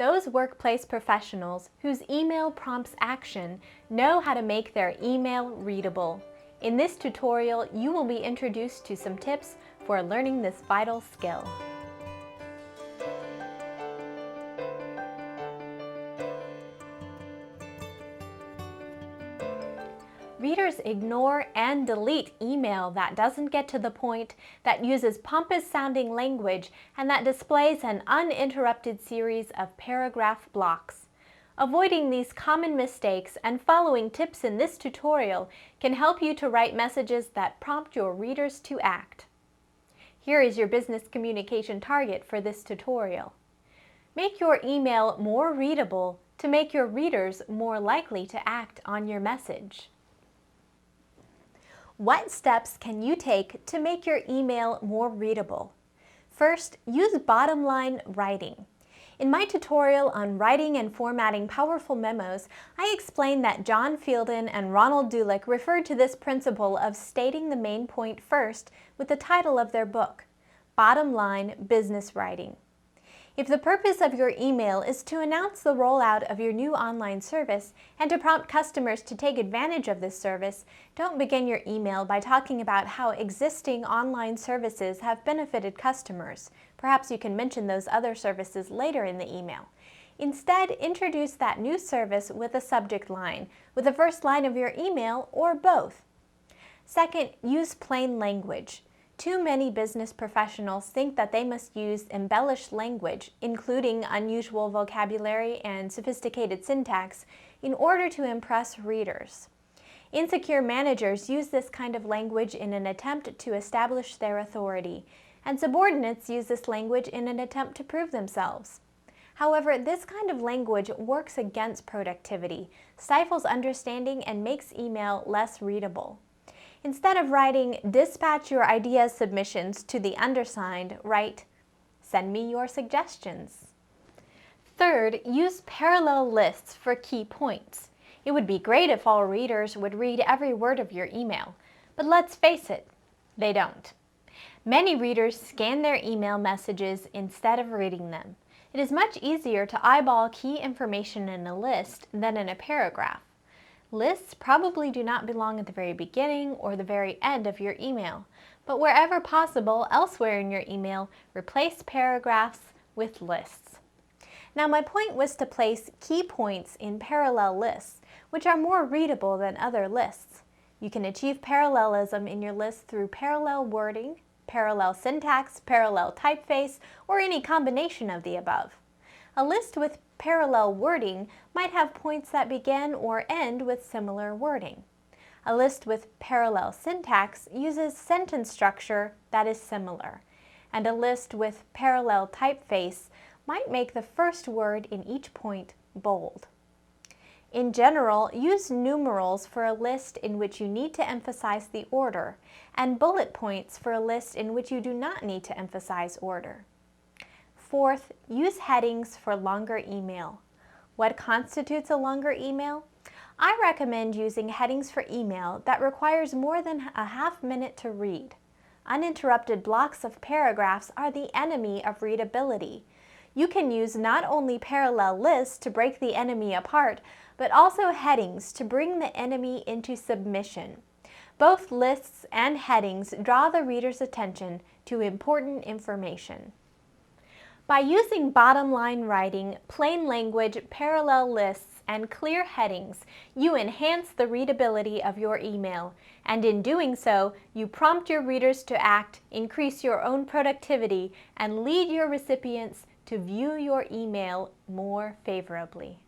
Those workplace professionals whose email prompts action know how to make their email readable. In this tutorial, you will be introduced to some tips for learning this vital skill. Readers ignore and delete email that doesn't get to the point, that uses pompous-sounding language, and that displays an uninterrupted series of paragraph blocks. Avoiding these common mistakes and following tips in this tutorial can help you to write messages that prompt your readers to act. Here is your business communication target for this tutorial. Make your email more readable to make your readers more likely to act on your message. What steps can you take to make your email more readable? First, use bottom line writing. In my tutorial on writing and formatting powerful memos, I explained that John Fielden and Ronald Dulac referred to this principle of stating the main point first with the title of their book, Bottom Line Business Writing. If the purpose of your email is to announce the rollout of your new online service and to prompt customers to take advantage of this service, don't begin your email by talking about how existing online services have benefited customers. Perhaps you can mention those other services later in the email. Instead, introduce that new service with a subject line, with the first line of your email, or both. Second, use plain language. Too many business professionals think that they must use embellished language, including unusual vocabulary and sophisticated syntax, in order to impress readers. Insecure managers use this kind of language in an attempt to establish their authority, and subordinates use this language in an attempt to prove themselves. However, this kind of language works against productivity, stifles understanding, and makes email less readable. Instead of writing, "Dispatch your ideas submissions to the undersigned," write, "Send me your suggestions." Third, use parallel lists for key points. It would be great if all readers would read every word of your email, but let's face it, they don't. Many readers scan their email messages instead of reading them. It is much easier to eyeball key information in a list than in a paragraph. Lists probably do not belong at the very beginning or the very end of your email, but wherever possible elsewhere in your email, replace paragraphs with lists. Now, my point was to place key points in parallel lists, which are more readable than other lists. You can achieve parallelism in your list through parallel wording, parallel syntax, parallel typeface, or any combination of the above. A list with parallel wording might have points that begin or end with similar wording. A list with parallel syntax uses sentence structure that is similar, and a list with parallel typeface might make the first word in each point bold. In general, use numerals for a list in which you need to emphasize the order, and bullet points for a list in which you do not need to emphasize order. Fourth, use headings for longer email. What constitutes a longer email? I recommend using headings for email that requires more than a half minute to read. Uninterrupted blocks of paragraphs are the enemy of readability. You can use not only parallel lists to break the enemy apart, but also headings to bring the enemy into submission. Both lists and headings draw the reader's attention to important information. By using bottom line writing, plain language, parallel lists, and clear headings, you enhance the readability of your email, and in doing so, you prompt your readers to act, increase your own productivity, and lead your recipients to view your email more favorably.